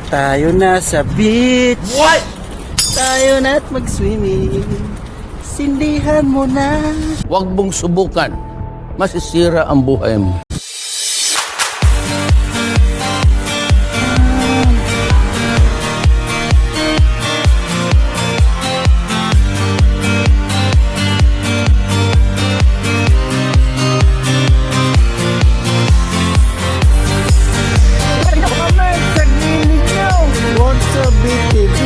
Tayo na sa beach. What? Tayo na't mag-swimming. Sindihan mo na. Huwag mong subukan. Masisira ang buhay mo. What's up, BTV?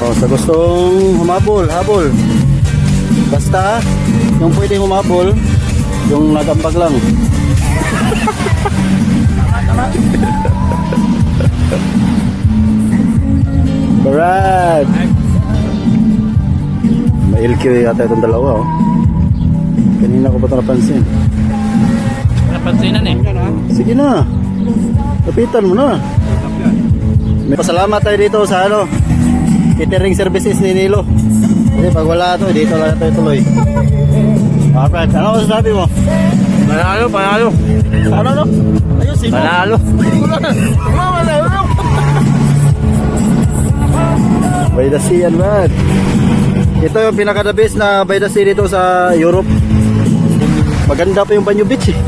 Oh, sa gustong humabol, habol. Basta, yung pwedeng humabol, yung nagambag lang. Brad! May LQ yata itong dalawa, oh. Kanina ko pa ito napansin. Napansinan eh. Sige na. Lapitan mo na. May pasalamat tayo dito sa catering services ni Nilo. Kasi pag wala ito, dito lang ito tuloy. Alright, ano masasabi mo? Panalo, panalo. Ano? Ayusin mo. Panalo. By the sea yan, man. Ito yung pinaka-the best na by the sea dito sa Europe. Maganda pa yung Banyo Beach eh.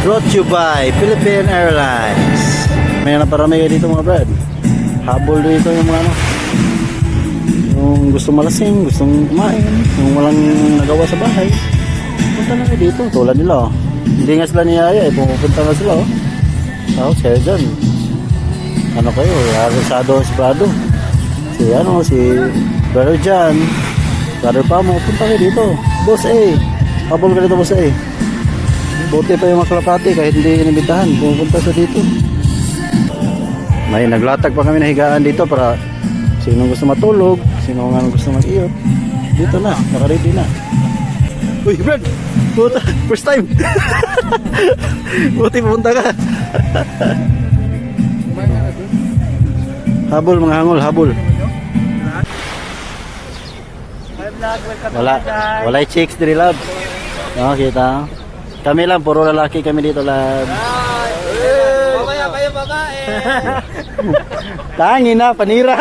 Brought to you by Philippine Airlines. May naparami kayo dito mga brad. Habol dito yung mga yung gustong malasing, gustong kumain, yung walang nagawa sa bahay. Punta na kayo dito, tulad nila oh. Hindi nga sila niyaya eh, pupunta na sila oh. Tapos kaya dyan. Ano kayo, Arisado Esprado. Si Brother John, Brother Pamo, punta kayo dito. Boss A, habol ka dito boss A. Buti pa yung maklapati kahit hindi inimbitahan, pupunta sa dito. May naglatag pa kami na higaan dito para sino gusto matulog, sino nga gusto mag-iyot. Dito na, naka-ready na. Uy, Brad! Puta, first time! Buti pupunta ka. Habol mga hangol, habol. Wala chicks diri lab. No, kita. Kami lang, puro lalaki kami dito lab. Mamaya kayo babae. Tangi na, panira.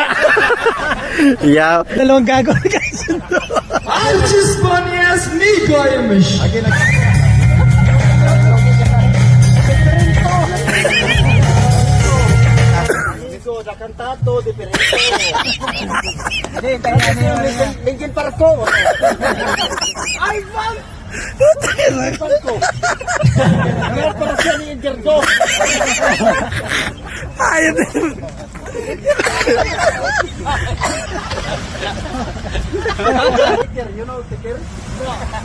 Yeah. Dalawang gago guys. I'm just funny as me, Goyamish. Da cantato diferente. Engine parko. Ay, man. Parko. Ang para siya ni Gerdo. Ay, you know ticker?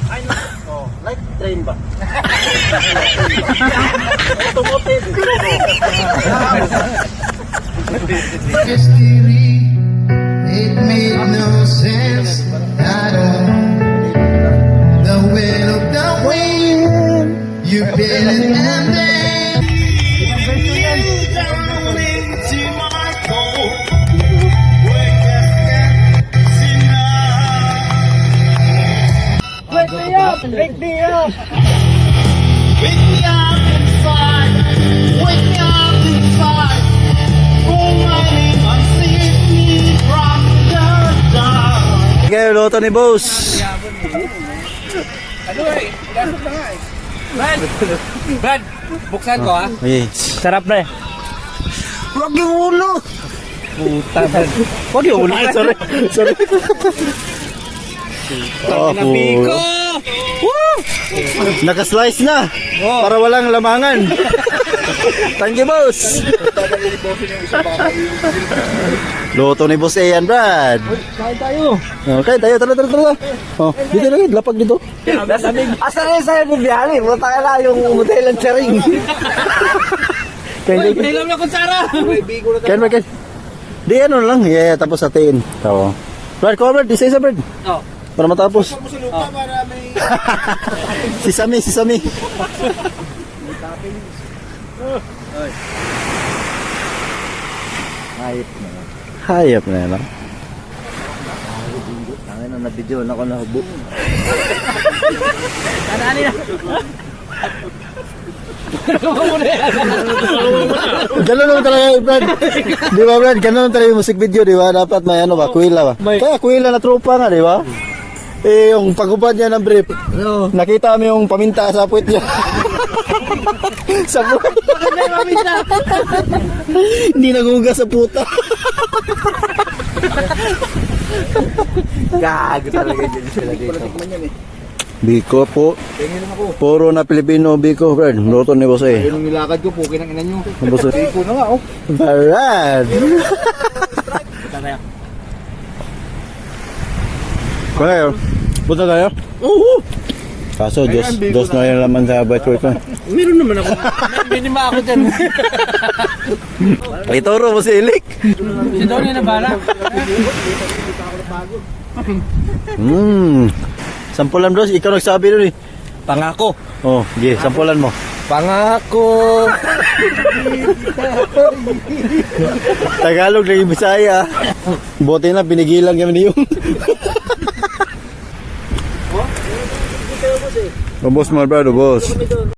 I know. Oh, like train ba? Automotive. History, it made no sense at all. The will of the wind, you feel it and then you down into my cold. Wake me up! Wake me up! Wake me up inside! Wake me up inside! Kayo loto ni boss. Ano eh? Lasok na nga eh. Brad, buksan ko ha. Oye, Sarap na eh. wag yung ulo. Puta, Brad. Wag yung ulo. Sorry. Oh, Pinapiko! Woo! Naka-slice na. Para walang lamangan. Thank you, boss. Luto ni Boss Ian, Brad. Kain tayo. Okay, tayo. Tara. Oh, dito na, lapag dito. Asa na yung sa'yo bubiyali? Buta ka na yung hotel ang charing. Kain. Nilam na kutsara. Kain. Di ano lang, yeah, tapos atin. Oo. Brad, come Brad, isa Brad. Oh. Para matapos. Si Sami. Hayop na yan. Tangin na na-video na ako na hubo. Kadali na. Ganun naman talaga, Brad. Di ba, Brad? Ganun naman talaga yung music video, di ba? Dapat may ano ba, kuwila ba? Kaya kuwila na tropa nga, di ba? Eh, yung pagubad niya ng brief, nakita mo yung paminta sa puwet niya. Sa puwet. Hindi nagugas sa puta. Gago talaga dyan sila dito. Biko po. Puro na Pilipino Biko, Brad. Luto ni Boss eh. Yung nilakad ko, pukin ang ina nyo. Boss eh. Iko na nga, oh. Brad. Kaya, punta tayo? Oo. Kaso, dos na yung laman sa bite ko. Meron naman ako. Minima ako dyan. Ituro mo si Ilik. Si Donnie na bala. Sampulan bros, ikaw nagsabi nun eh. Pangako. Oh, sige, sampulan mo. Pangako. Tagalog, lagi Bisaya. Buti na, pinigilan kami niyo. Oh, boss, my brother, boss.